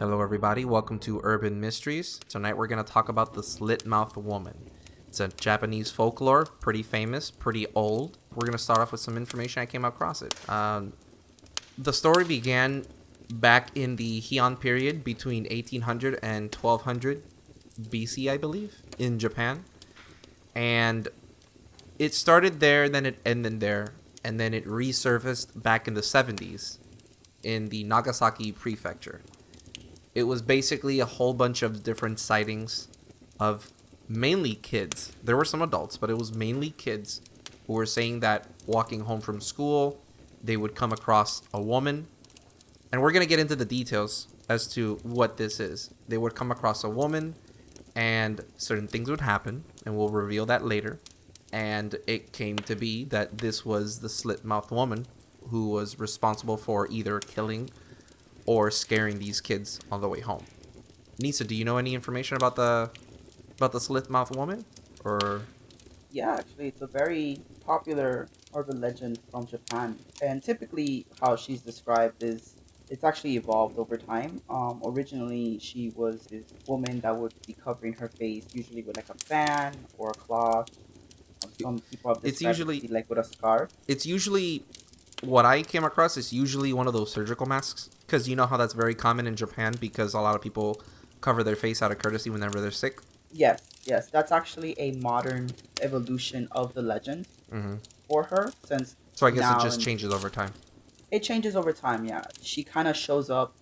Hello, everybody. Welcome to Urban Mysteries. Tonight we're going to talk about the Slit Mouth Woman. It's a Japanese folklore, pretty famous, pretty old. We're going to start off with some information I came across it. The story began back in the Heian period between 1800 and 1200 BC, I believe, in Japan. And it started there, then it ended there, and then it resurfaced back in the 70s in the Nagasaki prefecture. It was basically a whole bunch of different sightings of mainly kids. There were some adults, but it was mainly kids who were saying that walking home from school, they would come across a woman. And we're going to get into the details as to what this is. They would come across a woman and certain things would happen, and we'll reveal that later. And it came to be that this was the Slit Mouth Woman who was responsible for either killing or scaring these kids on the way home. Nisa, do you know any information about the Slit Mouth Woman? Or Yeah, actually, it's a very popular urban legend from Japan. And typically, how she's described is it's actually evolved over time. Originally, she was this woman that would be covering her face, usually with like a fan or a cloth. Some people have it's described it to usually be like with a scarf. it's usually what I came across is usually one of those surgical masks, because you know how that's very common in Japan because a lot of people cover their face out of courtesy whenever they're sick. Yes, yes, that's actually a modern evolution of the legend Hmm. for her, since So I guess it now just and changes over time. it changes over time. Yeah, she kind of shows up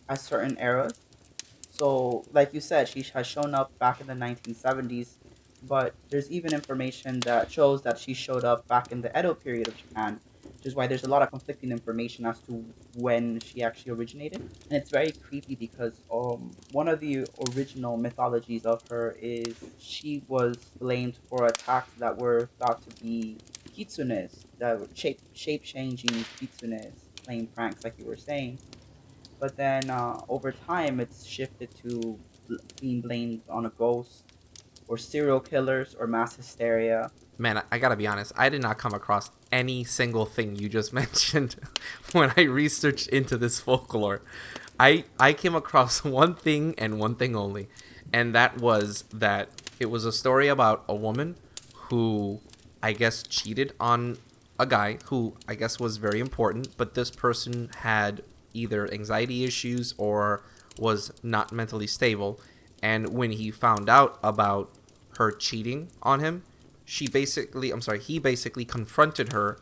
at certain eras. So, like you said, she has shown up back in the 1970s, but there's even information that shows that she showed up back in the Edo period of Japan, which is why there's a lot of conflicting information as to when she actually originated. And it's very creepy because one of the original mythologies of her is she was blamed for attacks that were thought to be kitsunes, that were shape changing kitsunes playing pranks, like you were saying. But then over time, it's shifted to being blamed on a ghost or serial killers or mass hysteria. Man, I gotta be honest. I did not come across any single thing you just mentioned when I researched into this folklore. I came across one thing and one thing only, and that was that it was a story about a woman who I guess cheated on a guy who I guess was very important, but this person had either anxiety issues or was not mentally stable. And when he found out about her cheating on him, he basically confronted her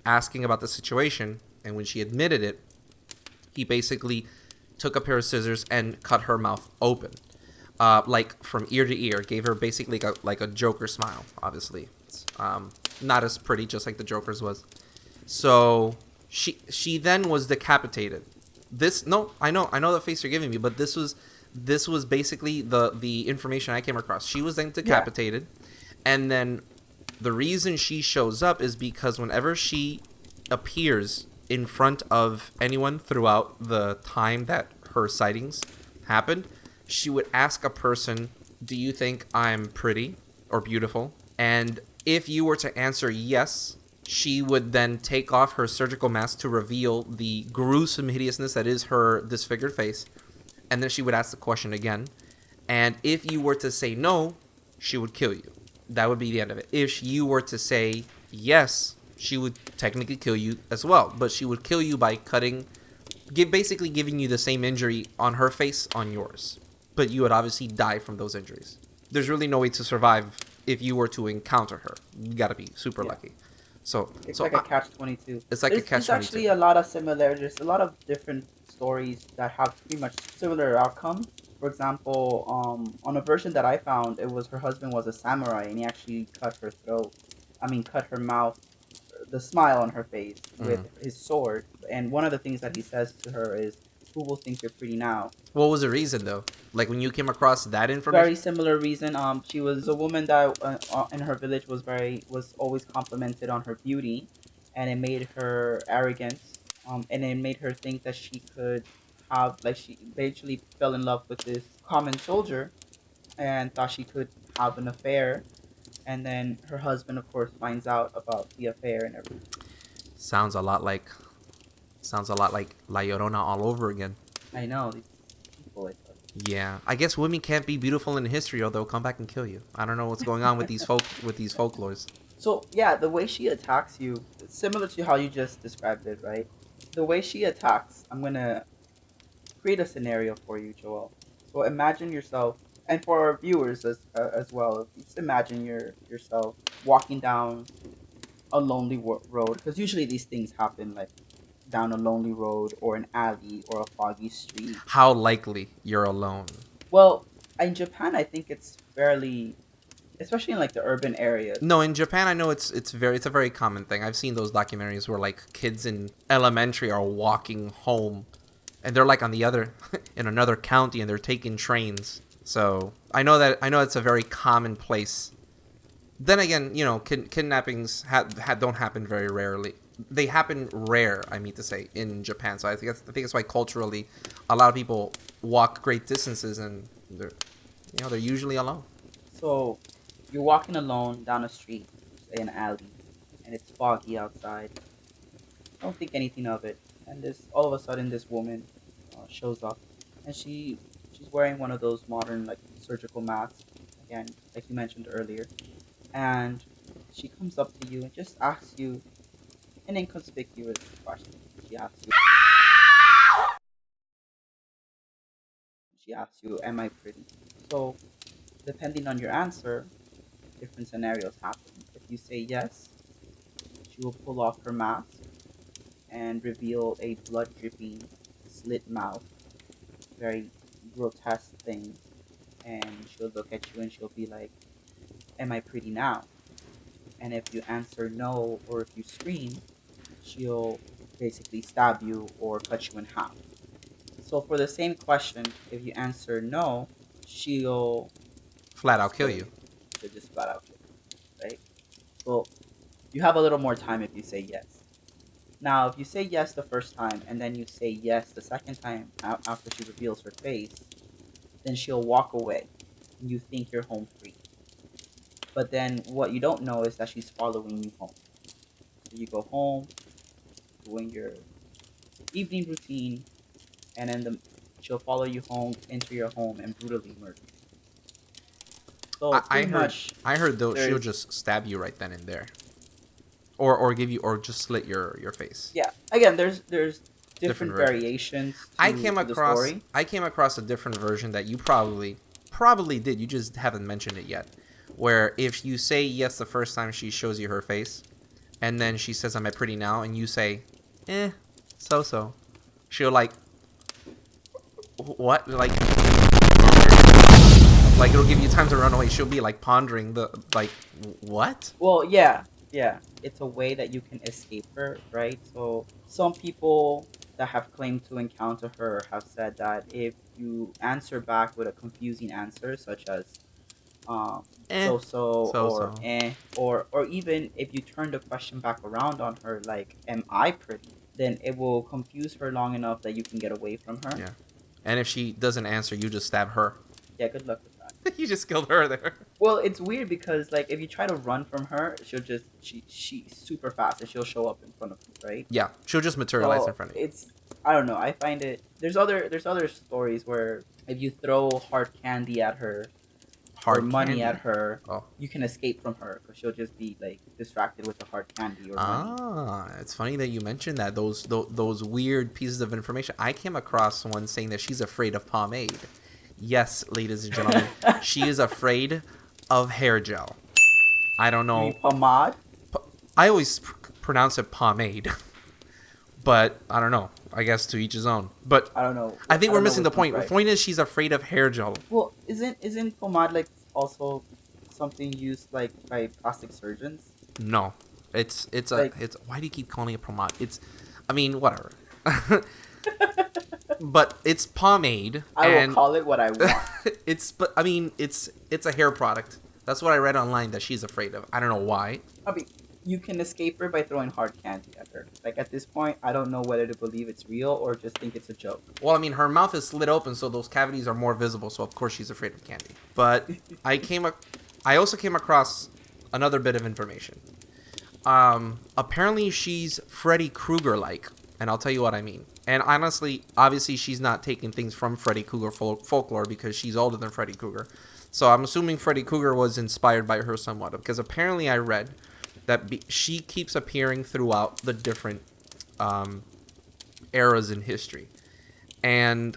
asking about the situation. And when she admitted it, he basically took a pair of scissors and cut her mouth open, like from ear to ear. Gave her basically like a Joker smile. Obviously, it's, not as pretty, just like the Joker's was. So she then was decapitated. This no, I know the face you're giving me, but this was basically the information I came across. She was then Yeah, decapitated, and then the reason she shows up is because whenever she appears in front of anyone throughout the time that her sightings happened, she would ask a person, "Do you think I'm pretty or beautiful?" And if you were to answer yes, she would then take off her surgical mask to reveal the gruesome hideousness that is her disfigured face. And then she would ask the question again. And if you were to say no, she would kill you. That would be the end of it. If you were to say yes, she would technically kill you as well. But she would kill you by basically giving you the same injury on her face on yours. But you would obviously die from those injuries. There's really no way to survive if you were to encounter her. You got to be super yeah. lucky. So, It's so like a catch 22. it's like a catch There's twenty two. actually a lot of similarities. There's a lot of different stories that have pretty much similar outcomes. For example, on a version that I found, it was her husband was a samurai and he actually cut her throat. I mean, cut her mouth, the smile on her face with Mm. his sword. And one of the things that he says to her is, "Who will think you're pretty now?" What was the reason though? Like when you came across that Very information? similar reason. She was a woman that in her village was always complimented on her beauty, and it made her arrogant. And it made her think that she could have, like, she eventually fell in love with this common soldier and thought she could have an affair. And then her husband, of course, finds out about the affair and everything. Sounds a lot like Sounds a lot like La Llorona all over again. I know. beautiful, I tell you. Yeah, I guess women can't be beautiful in history, or they'll come back and kill you. I don't know what's going on with these folklores. So yeah, the way she attacks you, similar to how you just described it, right? The way she attacks, I'm gonna create a scenario for you, Joel. So imagine yourself, and for our viewers as well, just imagine yourself walking down a lonely road, because usually these things happen like down a lonely road or an alley or a foggy street. How likely you're alone? Well, in Japan, I think it's fairly, especially in like the urban areas. No, in Japan, I know it's a very common thing. I've seen those documentaries where like kids in elementary are walking home, and they're like on the other in another county, and they're taking trains. So I know it's a very common place. Then again, you know, kidnappings don't happen very rarely. They happen rare, I mean to say, in Japan. So I think that's why culturally, a lot of people walk great distances, and they're usually alone. So you're walking alone down a street, say an alley, and it's foggy outside. Don't think anything of it. And this all of a sudden this woman shows up, and she's wearing one of those modern like surgical masks, again, like you mentioned earlier, and she comes up to you and just asks you an inconspicuous question. She asks you, "Am I pretty?" So depending on your answer, different scenarios happen. If you say yes, she will pull off her mask and reveal a blood dripping slit mouth, very grotesque thing. And she'll look at you and she'll be like, "Am I pretty now?" And if you answer no, or if you scream, she'll basically stab you or cut you in half. So for the same question, if you answer no, she'll Flat out just kill kill you. you. She'll just flat out kill you, right? So you have a little more time if you say yes. Now, if you say yes the first time and then you say yes the second time after she reveals her face, then she'll walk away. And you think you're home free. But then what you don't know is that she's following you home. So you go home, doing your evening routine, and then she'll follow you home, enter your home, and brutally murder you. So I pretty heard much, I heard though she'll there's just stab you right then and there, or give you, or just slit your face. yeah. Again, there's Different different version. variations I to, came to the across story. I came across a different version that you probably did. You just haven't mentioned it yet. Where if you say yes the first time she shows you her face, and then she says, "Am I pretty now?" and you say, so," she'll like, what, like it'll give you time to run away. She'll be like pondering the like, what? Well, yeah, yeah. It's a way that you can escape her, right? So some people that have claimed to encounter her have said that if you answer back with a confusing answer, such as Eh, so so or so. or even if you turn the question back around on her, like, "Am I pretty?" then it will confuse her long enough that you can get away from her. Yeah. And if she doesn't answer, you just stab her. Yeah, good luck with that. You just killed her there. Well, it's weird because like if you try to run from her, she's super fast and she'll show up in front of you, right? Yeah, she'll just materialize in So front of you. it's, I don't know. I find it, there's other stories where if you throw hard candy at her or Hard money candy. at her, Oh. you can escape from her because she'll just be like distracted with the hard candy or money. Ah, it's funny that you mentioned that. Those weird pieces of information. I came across one saying that she's afraid of pomade. Yes, ladies and gentlemen, she is afraid of hair gel. I don't You know. mean pomade? I always pronounce it pomade, but I don't know. I guess to each his own. But I don't know. I think I we're don't know missing the which point. one's The right. point is she's afraid of hair gel. Well, isn't pomade like also something used like by plastic surgeons? No, it's Like, why do you keep calling it pomade? I mean, whatever. But it's pomade, I will and call it what I want. but I mean, it's a hair product. That's what I read online that she's afraid of. I don't know why. I mean, you can escape her by throwing hard candy at her. Like at this point, I don't know whether to believe it's real or just think it's a joke. Well, I mean, her mouth is slit open, so those cavities are more visible. So of course she's afraid of candy. But I also came across another bit of information. Apparently she's Freddy Krueger like, and I'll tell you what I mean. And honestly, obviously, she's not taking things from Freddy Krueger folklore because she's older than Freddy Krueger. So I'm assuming Freddy Krueger was inspired by her somewhat. Because apparently I read that she keeps appearing throughout the different um, eras in history. And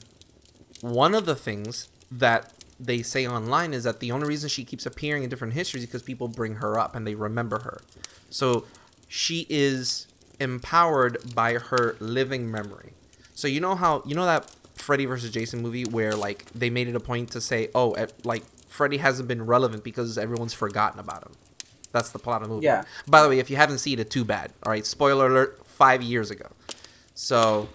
one of the things that they say online is that the only reason she keeps appearing in different histories is because people bring her up and they remember her. So she is empowered by her living memory. So you know that Freddy versus Jason movie where like they made it a point to say, oh, like Freddy hasn't been relevant because everyone's forgotten about him. That's the plot of the movie. Yeah. By the way, if you haven't seen it, too bad. All right, spoiler alert, 5 years ago. So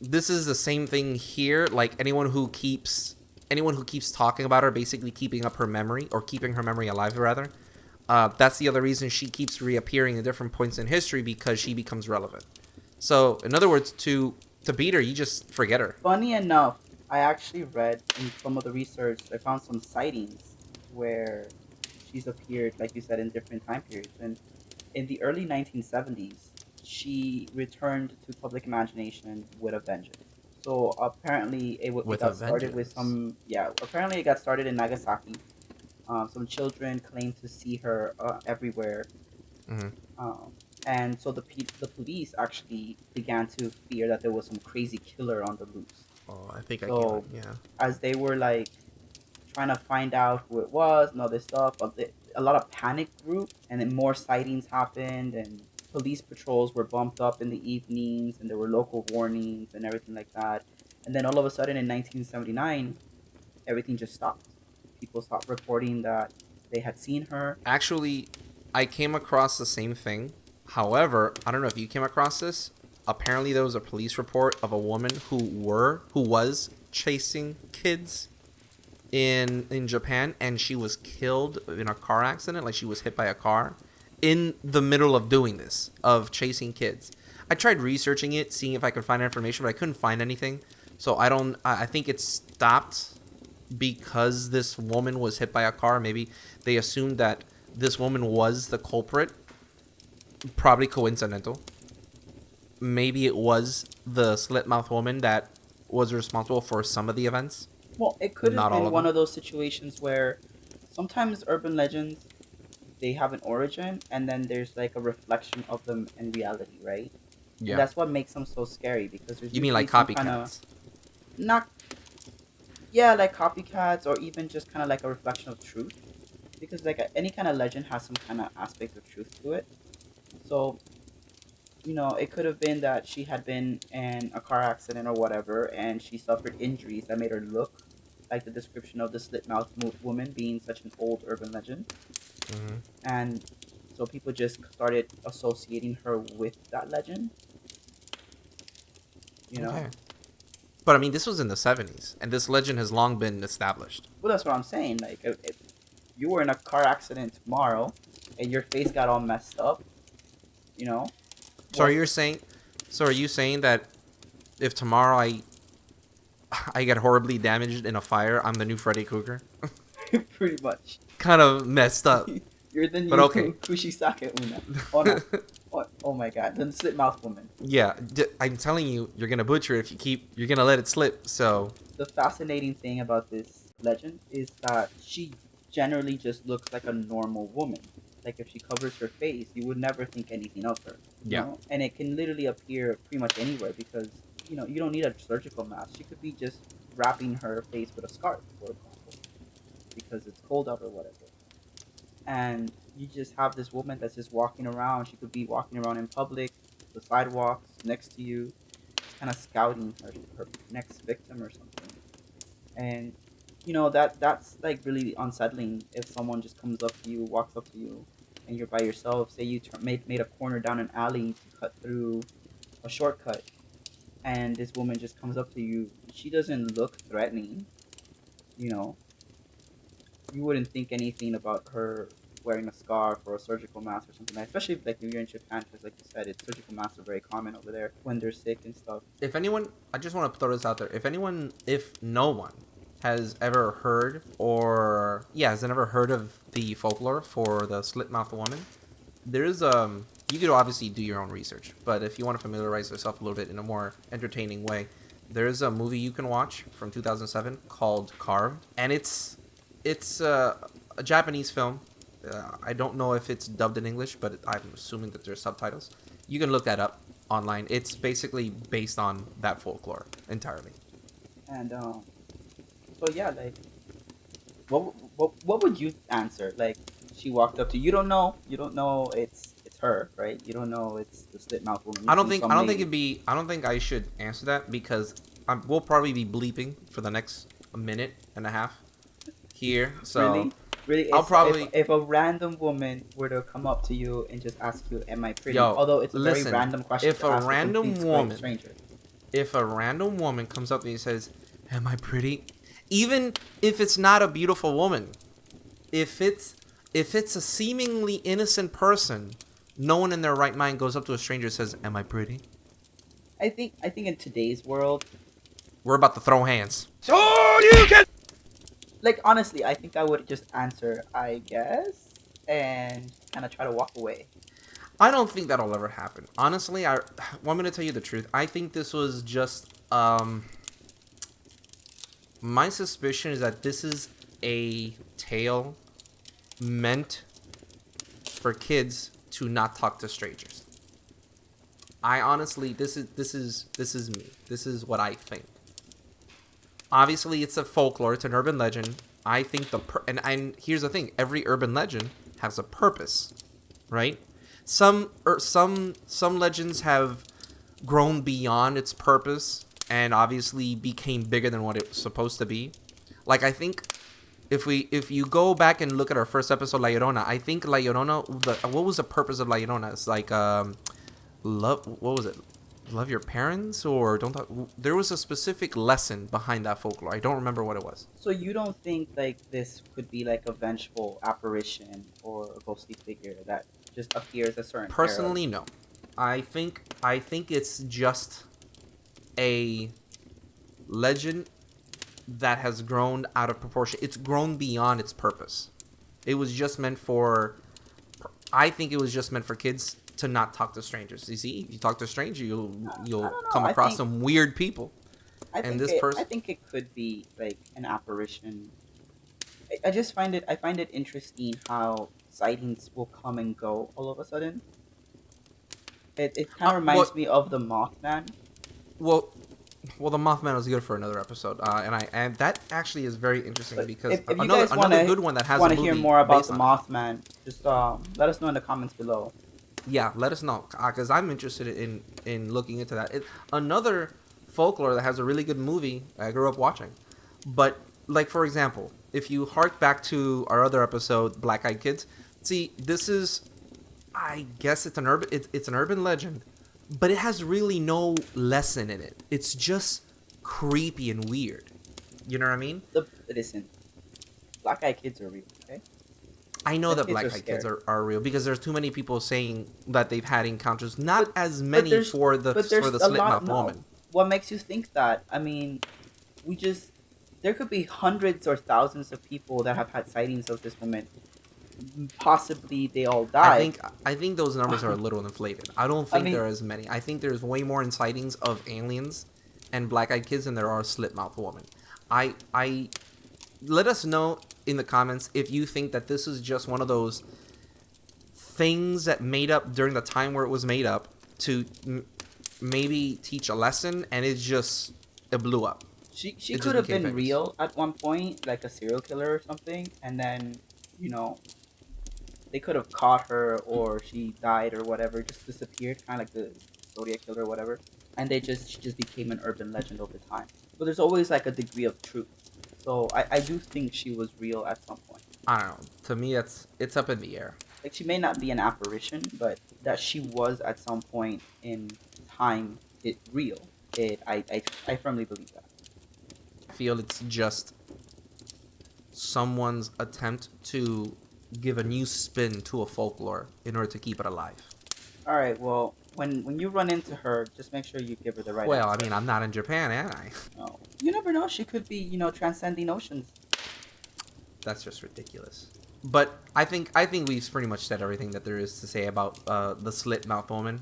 this is the same thing here. Like anyone who keeps talking about her, basically keeping up her memory or keeping her memory alive, rather. That's the other reason she keeps reappearing at different points in history because she becomes relevant. So, in other words, to beat her, you just forget her. Funny enough, I actually read in some of the research, I found some sightings where she's appeared, like you said, in different time periods. And in the early 1970s, she returned to public imagination with a vengeance. So apparently, it With a got started with vengeance. some, yeah. Apparently, it got started in Nagasaki. Some children claimed to see her everywhere, Hmm. um, and so the police actually began to fear that there was some crazy killer on the loose. Oh, I think I can. So Yeah. as they were like trying to find out who it was and all this stuff, a lot of panic grew, and then more sightings happened, and police patrols were bumped up in the evenings, and there were local warnings and everything like that. And then all of a sudden in 1979, everything just stopped. People stopped reporting that they had seen her. Actually, I came across the same thing. However, I don't know if you came across this. Apparently, there was a police report of a woman who was chasing kids in Japan, and she was killed in a car accident. Like she was hit by a car in the middle of doing this, of chasing kids. I tried researching it, seeing if I could find information, but I couldn't find anything. So I don't. I think it stopped because this woman was hit by a car. Maybe they assumed that this woman was the culprit. Probably coincidental. Maybe it was the Slit Mouth Woman that was responsible for some of the events. Well, it could have Not all been of one them. of those situations where sometimes urban legends, they have an origin and then there's like a reflection of them in reality, right? And Yeah. that's what makes them so scary because there's You mean usually like some kind of copycats? not, yeah, like copycats, or even just kind of like a reflection of truth, because like any kind of legend has some kind of aspect of truth to it. So it could have been that she had been in a car accident or whatever, and she suffered injuries that made her look like the description of the Slit Mouth Woman, being such an old urban legend. Hmm. And so people just started associating her with that legend, you know? Okay. But I mean, this was in the 70s, and this legend has long been established. Well, that's what I'm saying. Like, if you were in a car accident tomorrow and your face got all messed up, you know? So are What's you saying? So are you saying that if tomorrow I get horribly damaged in a fire, I'm the new Freddy Krueger? pretty much. Kind of messed up, You're the but new okay. Kuchisake Una. Onna. Oh my god, the Slit Mouth Woman. Yeah, I'm telling you, you're gonna butcher it if you keep. You're gonna let it slip. So The fascinating thing about this legend is that she generally just looks like a normal woman. Like if she covers her face, you would never think anything of her. yeah. And it can literally appear pretty much anywhere because you don't need a surgical mask. She could be just wrapping her face with a scarf, for example, because it's cold out or whatever. And you just have this woman that's just walking around. She could be walking around in public, the sidewalks next to you, kind of scouting her next victim or something. And that's like really unsettling if someone just comes up to you, walks up to you, and you're by yourself. Say you made a corner down an alley to cut through a shortcut, and this woman just comes up to you. She doesn't look threatening. You know, you wouldn't think anything about her wearing a scarf or a surgical mask or something. Especially like if you're in Japan, because like you said, it's surgical masks are very common over there when they're sick and stuff. If anyone, I just want to throw this out there. If no one has ever heard has never heard of the folklore for the Slit Mouth Woman, there's You could obviously do your own research, but if you want to familiarize yourself a little bit in a more entertaining way, there's a movie you can watch from 2007 called Carved, and it's a Japanese film. I don't know if it's dubbed in English, but I'm assuming that there's subtitles. You can look that up online. It's basically based on that folklore entirely. And so yeah, like what would you answer? Like she walked up to you. You don't know it's her, right? You don't know it's the Slit Mouth Woman. You see I some don't think lady. it'd be. I don't think I should answer that because we'll probably be bleeping for the next minute and a half here. So Really? Really, I'll if probably if a random woman were to come up to you and just ask you, "Am I pretty?" yo Although it's a very listen. random question If to a ask a random complete woman, stranger. if a random woman comes up to me and says, "Am I pretty?" Even if it's not a beautiful woman, if it's a seemingly innocent person, no one in their right mind goes up to a stranger and says, "Am I pretty?" I think in today's world, We're about to throw hands. like honestly, I think I would just answer, I guess, and kind of try to walk away. I don't think that'll ever happen. Honestly, I want me to tell you the truth. I think this was just my suspicion is that this is a tale meant for kids to not talk to strangers. I honestly, this is me. This is what I think. Obviously, it's a folklore. It's an urban legend. I think and here's the thing: every urban legend has a purpose, right? Some legends have grown beyond its purpose and obviously became bigger than what it was supposed to be. Like I think if you go back and look at our first episode, La Llorona, I think La Llorona, what was the purpose of La Llorona? It's like love. What was it? Love your parents or don't talk. There was a specific lesson behind that folklore. I don't remember what it was. So you don't think like this could be like a vengeful apparition or a ghostly figure that just appears at certain eras? Personally, no. I think it's just a legend that has grown out of proportion. It's grown beyond its purpose. It was just meant for. I think it was just meant for kids to not talk to strangers. You see, if you talk to a stranger, I you'll don't know. come across some weird people. And this I person, think it could be like an apparition. I just find it. I find it interesting how sightings will come and go all of a sudden. It kind of reminds what? me of the Mothman. Well, the Mothman was good for another episode, and that actually is very interesting But because if you another guys want another good one that has a to movie hear more about based the on it. Mothman, just let us know in the comments below. Yeah, let us know because I'm interested in looking into that. Another folklore that has a really good movie I grew up watching, but like for example, if you hark back to our other episode, Black Eyed Kids, see this is, I guess it's an urban legend, but it has really no lesson in it. It's just creepy and weird. You know what I mean? Listen, Black Eyed Kids are real, okay? I know The that kids Black are Eyed Kids scared. are real because there's too many people saying that they've had encounters. Not But as but many there's for but there's the a Slit lot. Mouth No, Woman. what makes you think that? I mean, we just there could be hundreds or thousands of people that have had sightings of this woman. Possibly they all I died. think I think those numbers are a little inflated. I don't I think mean, there are as many. I think there's way more sightings of aliens and Black Eyed Kids than there are Slit Mouth Woman. I let us know in the comments if you think that this is just one of those things that made up during the time where it was made up to maybe teach a lesson, and it blew up. she It could just have became been famous. real at one point, like a serial killer or something, and then you know they could have caught her or she died or whatever, just disappeared, kind of like the Zodiac killer or whatever, and she just became an urban legend over time. But there's always like a degree of truth. So I do think she was real at some point. I don't know. To me, it's up in the air. Like she may not be an apparition, but that she was at some point in time it real. I firmly believe that. I feel it's just someone's attempt to give a new spin to a folklore in order to keep it alive. All right. Well, when you run into her, just make sure you give her the right Well, I answer. mean, I'm not in Japan, am I? No, you never know. She could be, transcending oceans. That's just ridiculous. But I think we've pretty much said everything that there is to say about the Slit Mouth Woman.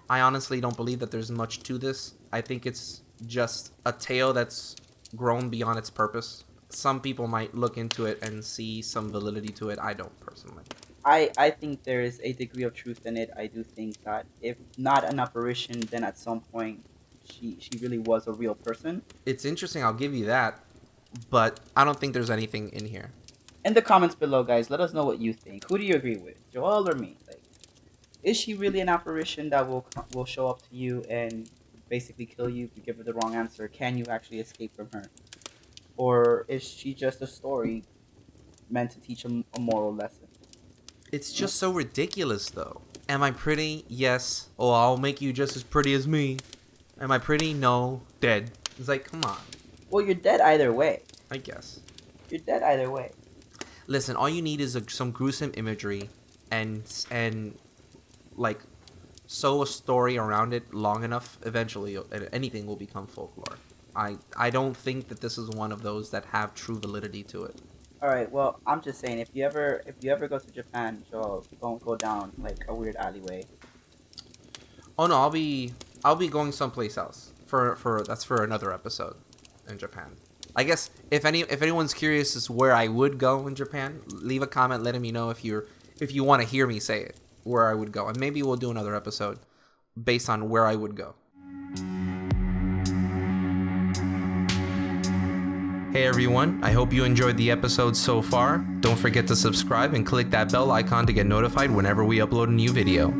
I honestly don't believe that there's much to this. I think it's just a tale that's grown beyond its purpose. Some people might look into it and see some validity to it. I don't personally. I think there is a degree of truth in it. I do think that if not an apparition, then at some point she really was a real person. It's interesting, I'll give you that, but I don't think there's anything in here. In the comments below, guys, let us know what you think. Who do you agree with, Joel or me? Like, is she really an apparition that will show up to you and basically kill you if you give her the wrong answer? Can you actually escape from her, or is she just a story meant to teach a moral lesson? It's just so ridiculous, though. Am I pretty? Yes. Oh, I'll make you just as pretty as me. Am I pretty? No. Dead. It's like, come on. Well, you're dead either way. I guess. You're dead either way. Listen, all you need is some gruesome imagery and like sew a story around it long enough. Eventually, anything will become folklore. I don't think that this is one of those that have true validity to it. All right. Well, I'm just saying, if you ever go to Japan, Joel, don't go down like a weird alleyway. Oh no, I'll be going someplace else for that's for another episode in Japan. I guess if anyone's curious as where I would go in Japan, leave a comment letting me know if you want to hear me say it where I would go, and maybe we'll do another episode based on where I would go. Hey everyone, I hope you enjoyed the episode so far. Don't forget to subscribe and click that bell icon to get notified whenever we upload a new video.